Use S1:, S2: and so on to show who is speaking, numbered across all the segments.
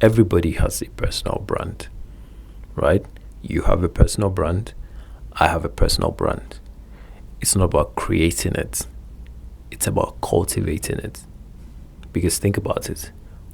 S1: everybody has a personal brand, right? You have a personal brand. I have a personal brand. It's not about creating it. It's about cultivating it. Because think about it.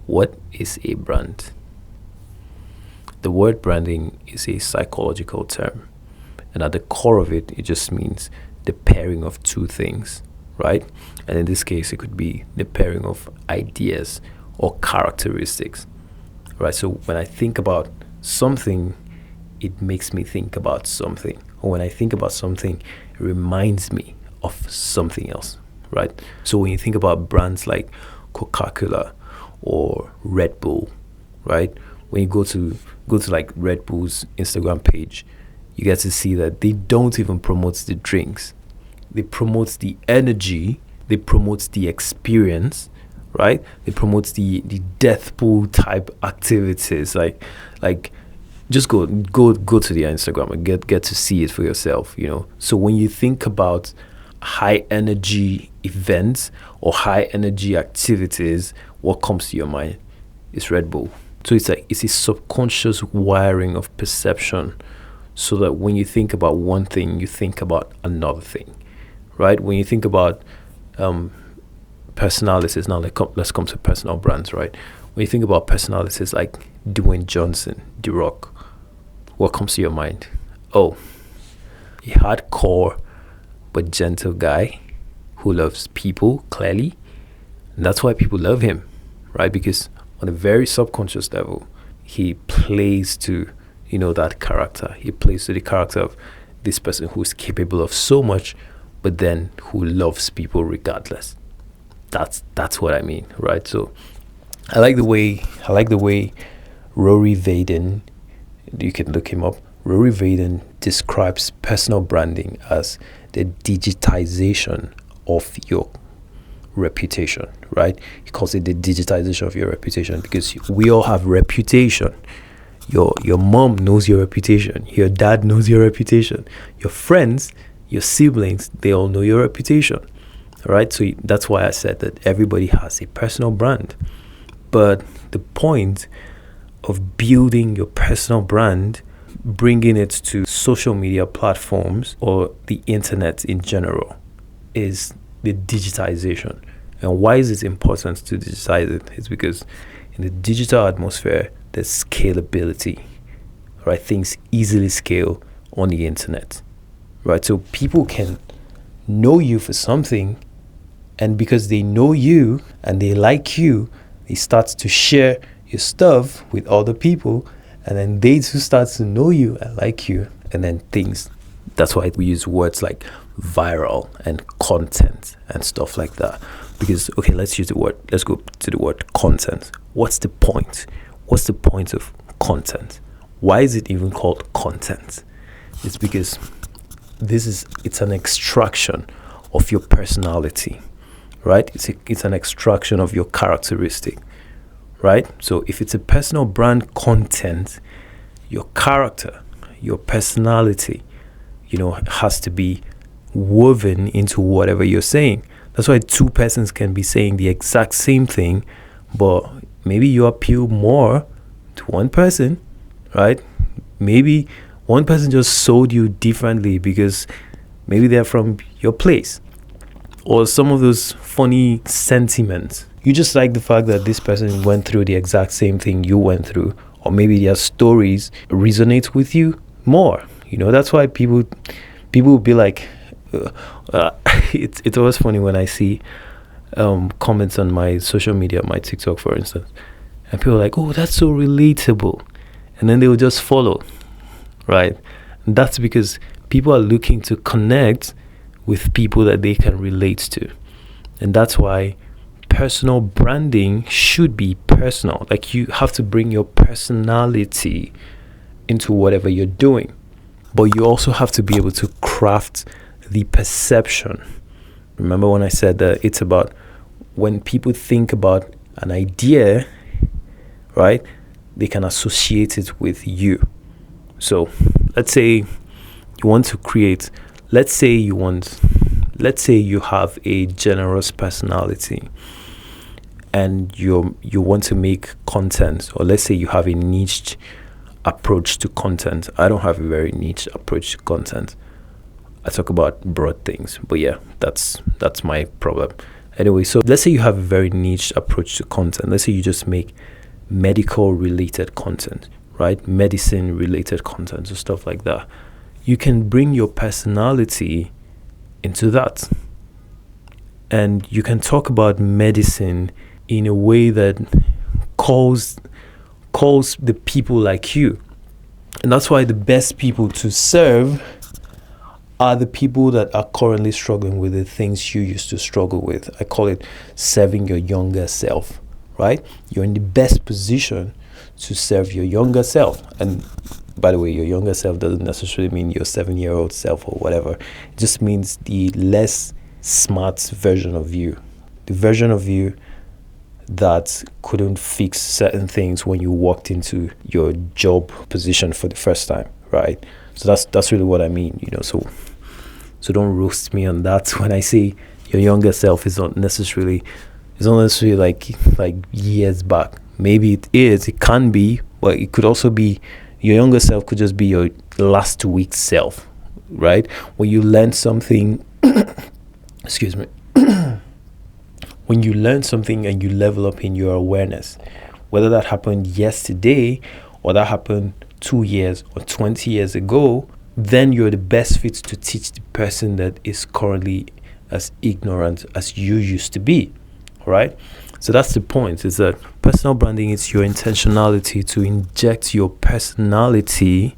S1: What is a brand? The word branding is a psychological term. And at the core of it, it just means the pairing of two things, right? And in this case, it could be the pairing of ideas or characteristics, right? So when I think about something, it makes me think about something. Or when I think about something, it reminds me of something else, right? So when you think about brands like Coca-Cola or Red Bull, right? When you go to like Red Bull's Instagram page, you get to see that they don't even promote the drinks. They promote the energy, they promote the experience, right? They promote the death pool type activities. Like just go to their Instagram and get to see it for yourself, you know. So when you think about high energy events or high energy activities, what comes to your mind is Red Bull. So it's a subconscious wiring of perception, so that when you think about one thing, you think about another thing, right? When you think about personalities, now let's come to personal brands, right? When you think about personalities like Dwayne Johnson, The Rock, what comes to your mind? Oh, a hardcore but gentle guy who loves people, clearly. And that's why people love him, right? Because on a very subconscious level, he plays to, that character. He plays to the character of this person who's capable of so much, but then who loves people regardless. That's what I mean, right? So I like the way Rory Vaden, you can look him up. Rory Vaden describes personal branding as the digitization of your reputation, right? He calls it the digitization of your reputation, because we all have reputation. Your mom knows your reputation. Your dad knows your reputation. Your friends, your siblings, they all know your reputation, right? So that's why I said that everybody has a personal brand. But the point of building your personal brand, bringing it to social media platforms or the internet in general, is the digitization. And why is it important to digitize it? It's because in the digital atmosphere, there's scalability, right? Things easily scale on the internet, right? So people can know you for something, and because they know you and they like you, they start to share your stuff with other people, and then they too start to know you and like you, and then things. That's why we use words like viral and content and stuff like that. Because, okay, let's go to the word content. What's the point? What's the point of content? Why is it even called content? It's because it's an extraction of your personality, right? It's an extraction of your characteristic, right? So if it's a personal brand content, your character, your personality, has to be woven into whatever you're saying. That's why two persons can be saying the exact same thing, but maybe you appeal more to one person, right? Maybe one person just sold you differently because maybe they're from your place, or some of those funny sentiments. You just like the fact that this person went through the exact same thing you went through, or maybe their stories resonate with you more. That's why people will be like, it's always funny when I see comments on my social media, my TikTok, for instance, and people are like, oh, that's so relatable, and then they will just follow, right? And that's because people are looking to connect with people that they can relate to. And that's why personal branding should be personal. Like, you have to bring your personality into whatever you're doing, but you also have to be able to craft the perception. Remember when I said that it's about when people think about an idea, right? They can associate it with you. So let's say you want to create, let's say you have a generous personality, and you want to make content, or let's say you have a niche approach to content. I don't have a very niche approach to content. I talk about broad things, but yeah, that's my problem. Anyway, so let's say you have a very niche approach to content. Let's say you just make medical related content, right? Medicine related content or stuff like that. You can bring your personality into that. And you can talk about medicine in a way that calls the people like you. And that's why the best people to serve are the people that are currently struggling with the things you used to struggle with. I call it serving your younger self, right? You're in the best position to serve your younger self. And by the way, your younger self doesn't necessarily mean your 7-year-old self or whatever. It just means the less smart version of you. The version of you that couldn't fix certain things when you walked into your job position for the first time, right? So that's really what I mean, So don't roast me on that. When I say your younger self, is not necessarily like years back. Maybe it is, it can be, but it could also be your younger self could just be your last week's self, right? When you learn something, excuse me, when you learn something and you level up in your awareness, whether that happened yesterday or that happened 2 years or 20 years ago, then you're the best fit to teach the person that is currently as ignorant as you used to be, all right? So that's the point, is that personal branding is your intentionality to inject your personality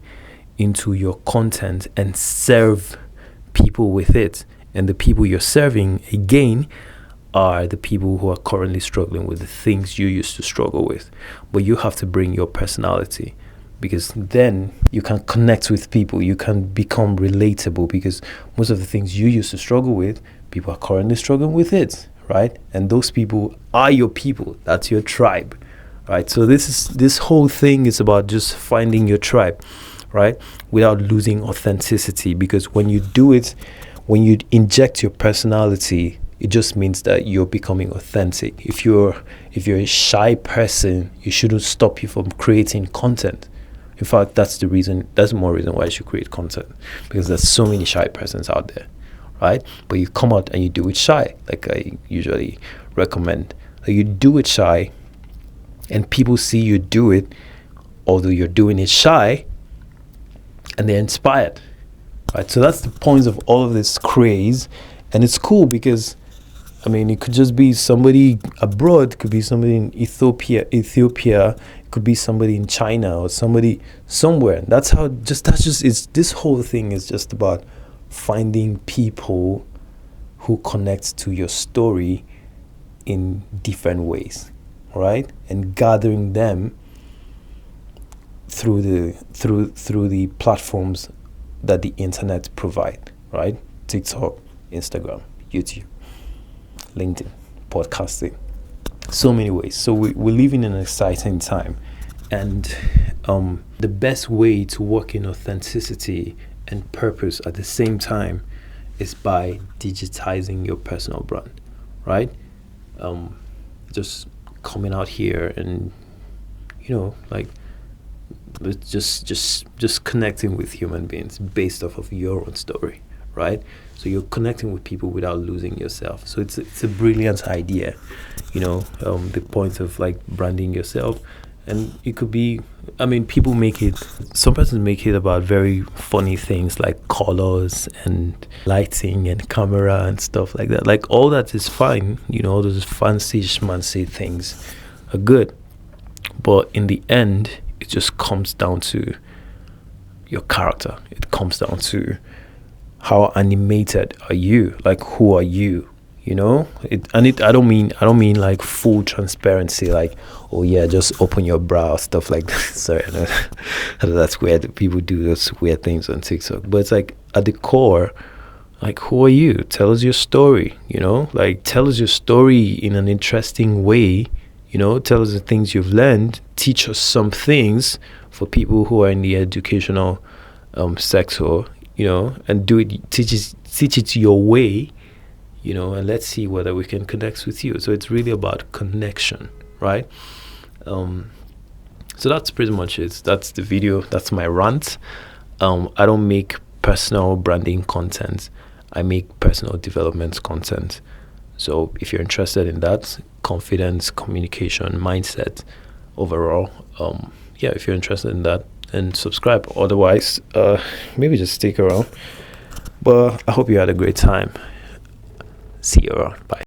S1: into your content and serve people with it. And the people you're serving, again, are the people who are currently struggling with the things you used to struggle with. But you have to bring your personality, because then you can connect with people. You can become relatable, because most of the things you used to struggle with, people are currently struggling with it, right? And those people are your people. That's your tribe, right? So this whole thing is about just finding your tribe, right? Without losing authenticity, because when you do it, when you inject your personality, it just means that you're becoming authentic. If you're a shy person, it shouldn't stop you from creating content. In fact, that's more reason why you should create content, because there's so many shy persons out there, right? But you come out and you do it shy, like I usually recommend. Like you do it shy, and people see you do it, although you're doing it shy, and they're inspired, right? So that's the point of all of this craze, and it's cool because, I mean, it could just be somebody abroad, could be somebody in Ethiopia, it could be somebody in China or somebody somewhere. This whole thing is just about finding people who connect to your story in different ways, right? And gathering them through the platforms that the internet provide, right? TikTok, Instagram, YouTube, LinkedIn, podcasting, so many ways. So we're living in an exciting time, and the best way to work in authenticity and purpose at the same time is by digitizing your personal brand, right? Just coming out here and just connecting with human beings based off of your own story, right? So you're connecting with people without losing yourself. So it's a brilliant idea, the point of like branding yourself. And it could be, some persons make it about very funny things like colors and lighting and camera and stuff like that. Like all that is fine, all those fancy schmancy things are good. But in the end, it just comes down to your character. It comes down to how animated are you? Like, who are you? I don't mean like full transparency, like, oh yeah, just open your brow, stuff like that. Sorry, I know that's weird. People do those weird things on TikTok. But it's like at the core, like, who are you? Tell us your story, like tell us your story in an interesting way, tell us the things you've learned, teach us some things for people who are in the educational sector, and do it, teach it your way, and let's see whether we can connect with you. So it's really about connection, right? So that's pretty much it. That's the video. That's my rant. I don't make personal branding content. I make personal development content. So if you're interested in that, confidence, communication, mindset, overall, if you're interested in that, then subscribe. Otherwise, maybe just stick around. But I hope you had a great time. See you around. Bye.